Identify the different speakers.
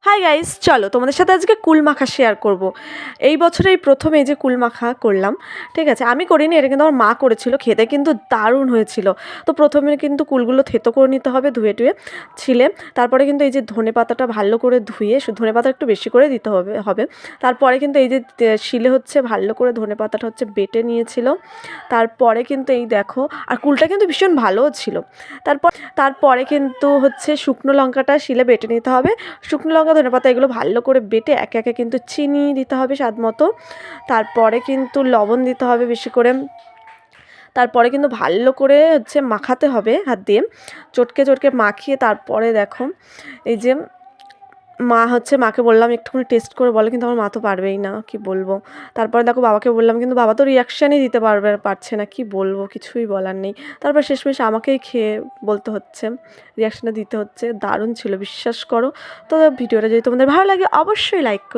Speaker 1: Hi guys, চলো তোমাদের সাথে আজকে কুল মাখা শেয়ার করব। এই বছরে এই প্রথম এই যে কুল মাখা করলাম, ঠিক আছে। আমি করিনি, এটা কিন্তু আমার মা করেছিল, খেতে কিন্তু দারুণ হয়েছিল। তো প্রথমে কিন্তু কুলগুলো থেতো করে নিতে হবে, ধুয়ে টুয়ে ছিলে। তারপরে কিন্তু এই যে ধনে পাতাটা ভালো করে ধুয়ে, ধনে পাতা একটু বেশি করে দিতে হবে। তারপরে কিন্তু এই যে শিলে হচ্ছে ভালো করে ধনে পাতাটা হচ্ছে বেটে নিয়েছিল। তারপরে কিন্তু এই দেখো, আর কুলটা কিন্তু ভীষণ ভালোও ছিল। তারপরে কিন্তু হচ্ছে শুকনো লঙ্কাটা শিলে বেটে নিতে হবে। শুকনো লঙ্কা, ধনেপাতা এগুলো ভালো করে বেটে একে একে কিন্তু চিনি দিতে হবে স্বাদ মতো। তারপরে কিন্তু লবণ দিতে হবে বেশি করে। তারপরে কিন্তু ভালো করে হচ্ছে মাখাতে হবে হাত দিয়ে, চটকে চটকে মাখিয়ে। তারপরে দেখো এই যে মাকে বললাম একটুখানি টেস্ট করে বলো, কিন্তু আমার মা তো পারবেই না, কি বলবো। তারপরে দেখো বাবাকে বললাম, কিন্তু বাবা তো রিয়াকশানই দিতে পারছে না, কি বলবো, কিছুই বলার নেই। তারপর শেষমেশ আমাকেই খেয়ে বলতে হচ্ছে, রিয়াকশানটা দিতে হচ্ছে। দারুণ ছিল, বিশ্বাস করো। তো ভিডিওটা যদি তোমাদের ভালো লাগে অবশ্যই লাইক করে